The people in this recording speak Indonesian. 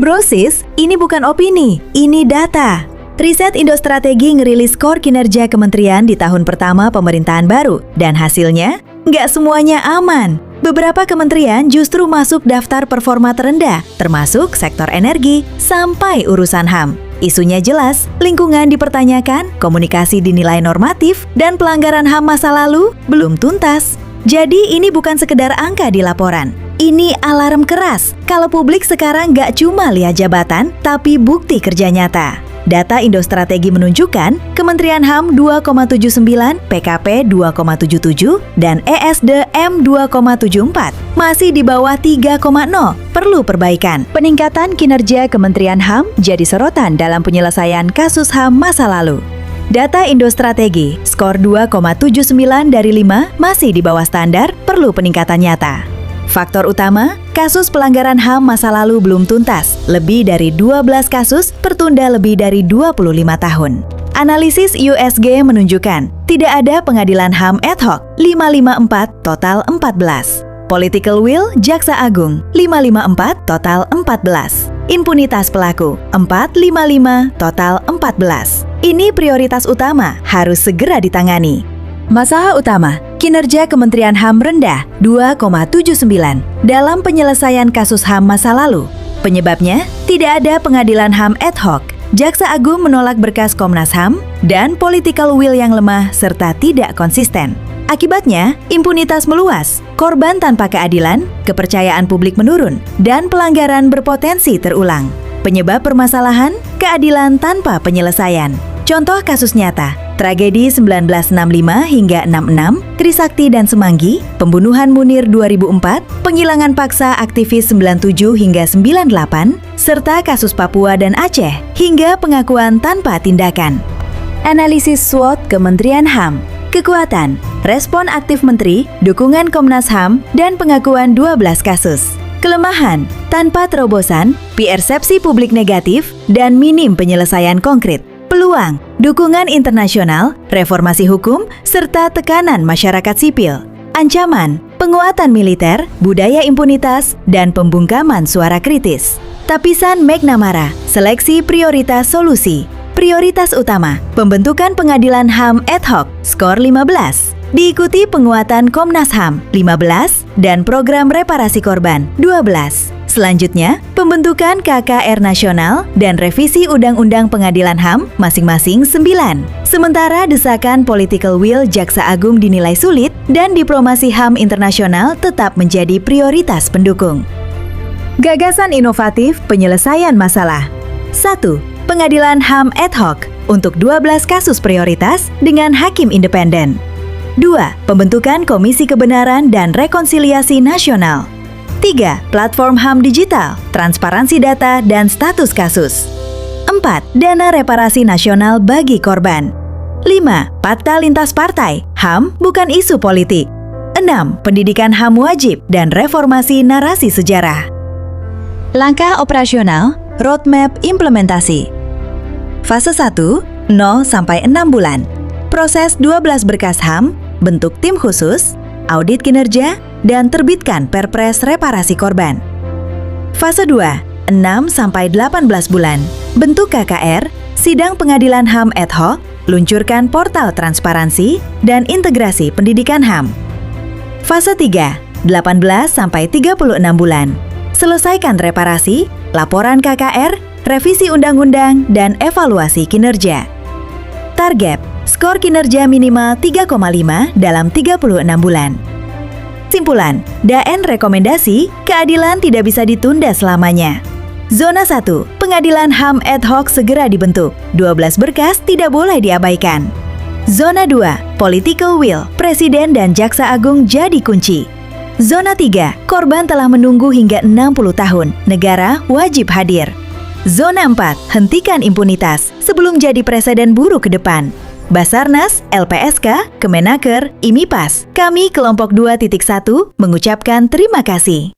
Brosis, ini bukan opini, ini data. Riset Indostrategi ngerilis skor kinerja kementerian di tahun pertama pemerintahan baru, dan hasilnya nggak semuanya aman. Beberapa kementerian justru masuk daftar performa terendah, termasuk sektor energi sampai urusan HAM. Isunya jelas, lingkungan dipertanyakan, komunikasi dinilai normatif, dan pelanggaran HAM masa lalu belum tuntas. Jadi ini bukan sekedar angka di laporan. Ini alarm keras kalau publik sekarang nggak cuma lihat jabatan, tapi bukti kerja nyata. Data Indostrategi menunjukkan Kementerian HAM 2,79, PKP 2,77, dan ESDM 2,74. Masih di bawah 3,0, perlu perbaikan. Peningkatan kinerja Kementerian HAM jadi sorotan dalam penyelesaian kasus HAM masa lalu. Data Indostrategi, skor 2,79 dari 5 masih di bawah standar, perlu peningkatan nyata. Faktor utama, kasus pelanggaran HAM masa lalu belum tuntas. Lebih dari 12 kasus tertunda lebih dari 25 tahun. Analisis USG menunjukkan tidak ada pengadilan HAM ad hoc, 554 total 14. Political will Jaksa Agung, 554 total 14. Impunitas pelaku, 455 total 14. Ini prioritas utama, harus segera ditangani. Masalah utama, kinerja Kementerian HAM rendah 2,79 dalam penyelesaian kasus HAM masa lalu. Penyebabnya, tidak ada pengadilan HAM ad hoc, Jaksa Agung menolak berkas Komnas HAM, dan political will yang lemah serta tidak konsisten. Akibatnya, impunitas meluas, korban tanpa keadilan, kepercayaan publik menurun, dan pelanggaran berpotensi terulang. Penyebab permasalahan, keadilan tanpa penyelesaian. Contoh kasus nyata, tragedi 1965 hingga 66, Trisakti dan Semanggi, pembunuhan Munir 2004, penghilangan paksa aktivis 97 hingga 98, serta kasus Papua dan Aceh, hingga pengakuan tanpa tindakan. Analisis SWOT Kementerian HAM, kekuatan, respon aktif Menteri, dukungan Komnas HAM, dan pengakuan 12 kasus. Kelemahan, tanpa terobosan, persepsi publik negatif, dan minim penyelesaian konkret. Peluang, dukungan internasional, reformasi hukum, serta tekanan masyarakat sipil. Ancaman, penguatan militer, budaya impunitas, dan pembungkaman suara kritis. Tapisan McNamara, seleksi prioritas solusi. Prioritas utama, pembentukan pengadilan HAM ad hoc, skor 15. Diikuti penguatan Komnas HAM, 15, dan program reparasi korban, 12. Selanjutnya, pembentukan KKR nasional dan revisi Undang-Undang Pengadilan HAM masing-masing 9. Sementara desakan political will Jaksa Agung dinilai sulit dan diplomasi HAM internasional tetap menjadi prioritas pendukung. Gagasan inovatif penyelesaian masalah. 1. Pengadilan HAM ad hoc untuk 12 kasus prioritas dengan hakim independen. 2. Pembentukan Komisi Kebenaran dan Rekonsiliasi Nasional. 3. Platform HAM digital, transparansi data dan status kasus. 4. Dana reparasi nasional bagi korban. 5. Fakta lintas partai, HAM bukan isu politik. 6. Pendidikan HAM wajib dan reformasi narasi sejarah. Langkah operasional, roadmap implementasi. Fase 1, 0-6 bulan. Proses 12 berkas HAM, bentuk tim khusus, audit kinerja, dan terbitkan Perpres reparasi korban. Fase 2, 6-18 bulan. Bentuk KKR, sidang pengadilan HAM ad hoc, luncurkan portal transparansi, dan integrasi pendidikan HAM. Fase 3, 18-36 bulan. Selesaikan reparasi, laporan KKR, revisi undang-undang, dan evaluasi kinerja. Target, skor kinerja minimal 3,5 dalam 36 bulan. Simpulan, DAN rekomendasi, keadilan tidak bisa ditunda selamanya. Zona 1, pengadilan HAM ad hoc segera dibentuk, 12 berkas tidak boleh diabaikan. Zona 2, political will, Presiden dan Jaksa Agung jadi kunci. Zona 3, korban telah menunggu hingga 60 tahun, negara wajib hadir. Zona 4, hentikan impunitas sebelum jadi presiden buruk ke depan. Basarnas, LPSK, Kemenaker, IMIPAS, kami kelompok 2.1 mengucapkan terima kasih.